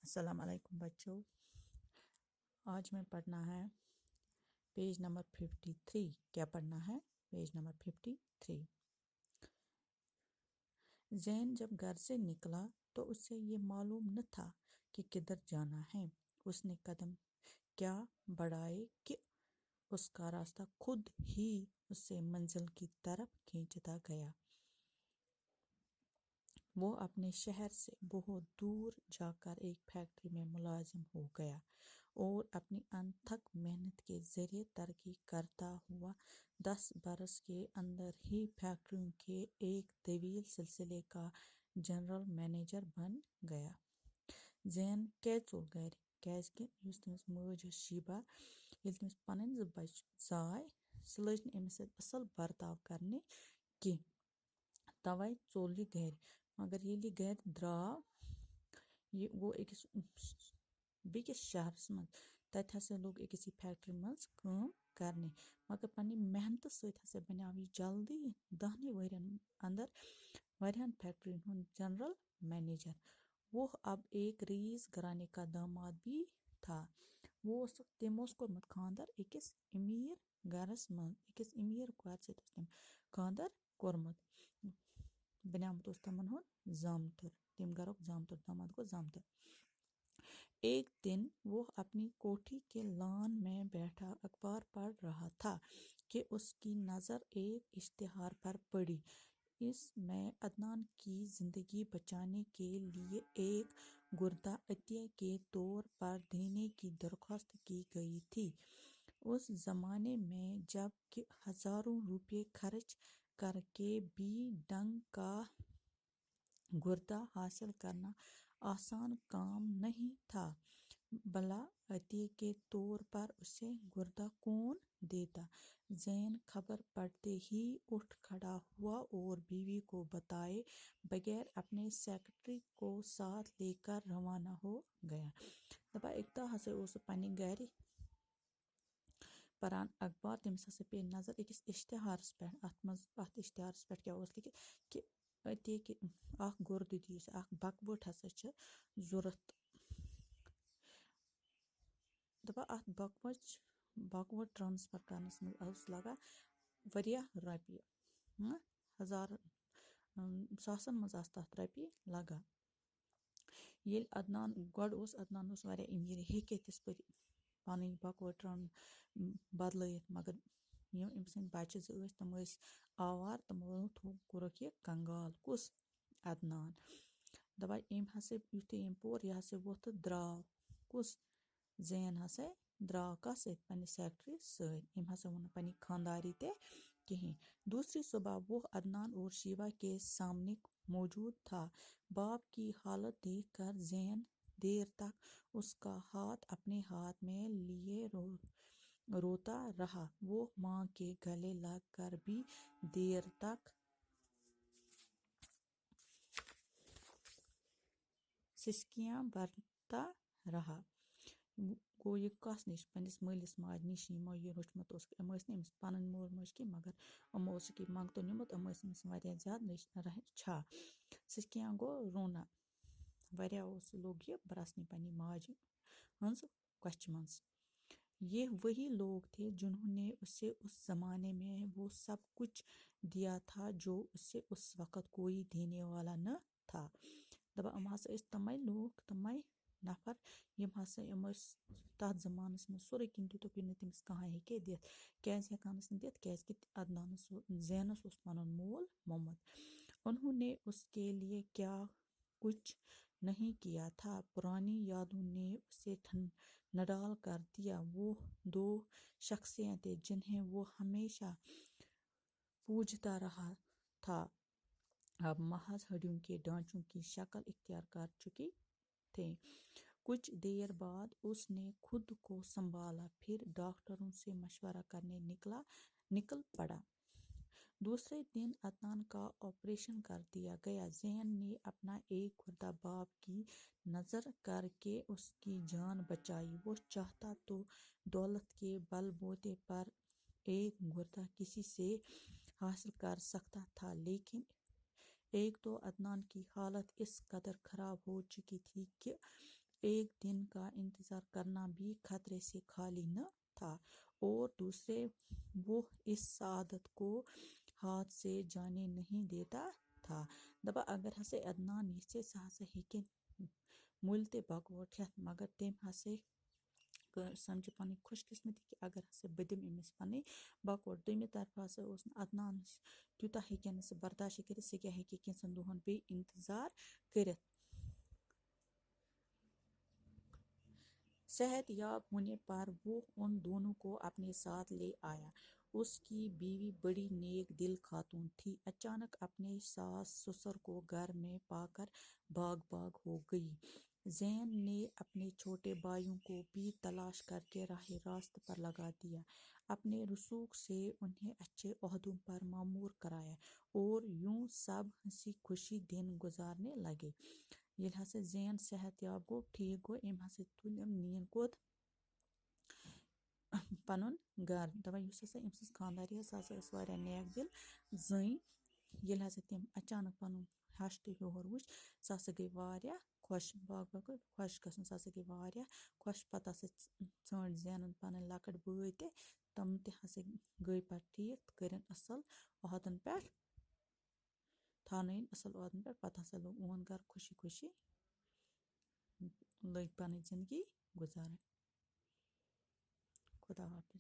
السلام علیکم بچوں. آج میں پڑھنا ہے پیج نمبر 53. کیا پڑھنا ہے؟ Page number 53. زین جب گھر سے نکلا تو اسے یہ معلوم نہ تھا کہ کدھر جانا ہے. اس نے قدم کیا بڑھائے کہ اس کا راستہ خود ہی اسے منزل کی طرف کھینچتا گیا. وہ اپنے شہر سے بہت دور جا کر ایک فیکٹری میں ملازم ہو گیا اور اپنی انتھک محنت کے ذریعے ترقی کرتا ہوا 10 برس کے اندر ہی فیکٹریوں کے ایک طویل سلسلے کا جنرل مینیجر بن گیا. زین کیٛازِ ژوٚل گرِ؟ کیٛازِکہِ یُس تٔمِس مٲج ٲس شیبا، ییٚلہِ تٔمِس پنٕنۍ 2 بچہِ زاے، سۄ لٔج نہٕ أمِس سۭتۍ اصل برتاو کرنہِ کینٛہہ، توے ژوٚل یہِ گرِ. مگر ییٚلہِ یہِ گرِ درٛاو، یہِ گوٚو أکِس بیٚکِس شہرس منٛز. تتہِ ہسا لوٚگ أکِس یہِ فیکٹری منٛز کٲم کرنہِ. مگر پننہِ محنتہٕ سۭتۍ ہسا بنیٛاو یہِ جلدی 10 ؤرین اندر واریاہن فیکٹرین ہُنٛد جنرل مینیجر. وہ اب ایک رئیس گھرانے کا داماد بھی تھا. تٔمۍ اوس کوٚرمُت خانٛدر أکِس أمیٖر گھرس منٛز. أکِس أمیٖر کورِ سۭتۍ اوس تٔمۍ خانٛدر کوٚرمُت. بنیٛامُت اوس تِمن ہُنٛد زامتُر. تَمہِ گھرُک زامتُر، داماد گوٚو زامتُر. ایک دن وہ اپنی کوٹھی کے لان میں بیٹھا اخبار پڑھ رہا تھا کہ اس کی نظر ایک اشتہار پر پڑی. اس میں عدنان کی زندگی بچانے کے لیے ایک گردہ عطیہ کے طور پر دینے کی درخواست کی گئی تھی. اس زمانے میں جب کہ ہزاروں روپے خرچ کر کے بھی ڈنگ کا گردہ حاصل کرنا آسان کام نہیں تھا، بھلا عطیے کے طور پر اسے گردہ کون دیتا. زین خبر پڑتے ہی اٹھ کھڑا ہوا اور بیوی کو بتائے بغیر اپنے سیکرٹری کو ساتھ لے کر روانہ ہو گیا. دپان اکہِ دۄہ ہسا اوس سُہ پننہِ گرِ پران اخبار. تٔمِس ہسا پیٚیہِ نظر أکِس اشتہارس پٮ۪ٹھ. اتھ اشتہارس پٮ۪ٹھ کیٛاہ اوس لیکھِتھ کہِ عطیہِ کہِ اکھ گردٕ دِیِو سا، اکھ بکوٲٹ ہسا چھِ ضروٗرت. دپان اتھ بکوٲٹ ٹرانسفر کرنس منٛز اوس لگان واریاہ رۄپیہِ، ساسن منٛز آسہٕ تتھ رۄپیہِ لگان. ییٚلہِ گۄڈٕ اوس عدنان واریاہ أمیٖر، یہِ ہیٚکہِ ہے تِژھ پھِرِ پنٕنۍ بکوٲٹ بدلٲیِتھ، مگر یِم أمۍ سٕنٛدۍ بچہِ 2 ٲسۍ تِم ٲسۍ آوار. تِمو کوٚرُکھ یہِ کنگال. کُس؟ عدنان. دپان یُتھُے أمۍ پوٚر یہِ ہسا ووٚتھ تہٕ درٛاو. کُس؟ زین ہسا درٛاو. کس سۭتۍ؟ پننہِ سیکرٹری سۭتۍ. أمۍ ہسا ووٚن نہٕ پننہِ خانداری تہِ کہیٖنۍ. دوسری صبح وہ عدنان اور شیبا کے سامنے موجود تھا. باپ کی حالت دیکھ کر زین دیر تک اس کا ہاتھ اپنے ہاتھ میں لیے روتا رہا. وہ ماں کے گلے لگ کر بھی دیر تک سسکیاں بھرتا رہا. گوٚو یہِ کس نِش؟ پننِس مٲلِس ماجہِ نِش. یِمو یہِ روٚچھمُت اوس. یِم ٲسۍ نہٕ أمِس پنٕنۍ مول موج کینٛہہ، مگر یِمو اوسُکھ یہِ منگتہٕ نیوٗمُت. یِم ٲسۍ أمِس واریاہ زیادٕ رچھا. سسکیاں گوٚو رونا. واریاہ لوگ یہِ برسنہِ پننہِ ماجہِ ہٕنٛز کۄچھِ منٛز. یہ وہی لوگ تھے جنہوں نے اسے اس زمانے میں وہ سب کچھ دیا تھا جو اسے اس وقت کوئی دینے والا نہ تھا. دپان یِم ہسا ٲسۍ تِمے لوٗکھ، تِمے نفر یِم ٲسۍ تتھ زمانس منٛز سورُے کینٛہہ دِتُکھ یہِ نہٕ تٔمِس کٕہٕنۍ ہیٚکہِ دِتھ. کیٛازِ ہٮ۪کہانس نہٕ دِتھ؟ کیٛازِ کہِ زینس اوس پنُن مول موٚمُت. انہوں نے اس کے لیے کیا کچھ نہیں کیا تھا. پرانی یادوں نے اسے نڈال کر دیا. وہ 2 شخصیتیں جنہیں وہ ہمیشہ پوجتا رہا تھا اب محض ہڈیوں کے ڈھانچوں کی شکل اختیار کر چکی تھیں. کچھ دیر بعد اس نے خود کو سنبھالا، پھر ڈاکٹروں سے مشورہ کرنے نکل پڑا. دوسرے دن عدنان کا آپریشن کر دیا گیا. زین نے اپنا ایک گردہ باپ کی نذر کر کے اس کی جان بچائی. وہ چاہتا تو دولت کے بل بوتے پر ایک گردہ کسی سے حاصل کر سکتا تھا، لیکن ایک تو عدنان کی حالت اس قدر خراب ہو چکی تھی کہ ایک دن کا انتظار کرنا بھی خطرے سے خالی نہ تھا، اور دوسرے وہ اس سعادت کو ہاتھ سے جانے نہیں دیتا تھا۔ دپان اگر ہسے عدنان یژھِ سُہ ہسا ہیٚکہِ مُلہِ تہِ بکوٹ ہٮ۪تھ، مگر تٔمۍ ہسے سمجھِ پنٕنۍ خوش قسمتی کہ اگر ہسا بہٕ دِمہٕ أمِس پنٕنۍ بکوٹ۔ دوٚیمہِ طرفہٕ ہسا اوس نہٕ عدنانس تیوٗتاہ ہیٚکہِ نہٕ سُہ برداشت کٔرِتھ، سُہ کیٛاہ ہیٚکہِ کینٛژن دۄہن بیٚیہِ انتظار کٔرِتھ۔ صحت یاب ہونے پر وہ ان دونوں کو اپنے ساتھ لے آیا۔ اس کی بیوی بڑی نیک دل خاتون تھی، اچانک اپنے ساس سسر کو گھر میں پا کر باغ ہو گئی۔ زین نے اپنے چھوٹے بھائیوں کو بھی تلاش کر کے راہ راست پر لگا دیا، اپنے رسوخ سے انہیں اچھے عہدوں پر مامور کرایا، اور یوں سب ہنسی خوشی دن گزارنے لگے۔ ییٚلہِ ہسا زین صحت یاب گوٚو، ٹھیٖک گوٚو، أمۍ ہسا تُل یِم نِیَن کوٚت پنُن گرٕ۔ دپان یُس ہسا أمۍ سٕنٛز خانٛدارِ ٲس، سۄ ہسا ٲس واریاہ نیک دل زٔنۍ۔ ییٚلہِ ہسا تٔمۍ اچانک پنُن ہش تہٕ ہیوہر وُچھ، سۄ ہسا گٔے واریاہ خۄش، خۄش گژھُن، سۄ ہسا گٔے واریاہ خۄش۔ پتہٕ ہسا ژھٲنٛڈۍ زینن پنٕنۍ لۄکٕٹۍ بٲے تہِ، تِم تہِ ہسا گٔے پتہٕ ٹھیٖک تہٕ کٔرِن اصل عہدن پٮ۪ٹھ، تھاونٲیِن اصل عہدن پٮ۪ٹھ۔ پتہٕ ہسا لوٚگ یِہُنٛد گرٕ خوشی خوشی لٔگۍ پنٕنۍ زندگی گُزارٕنۍ۔ خدا حافظ۔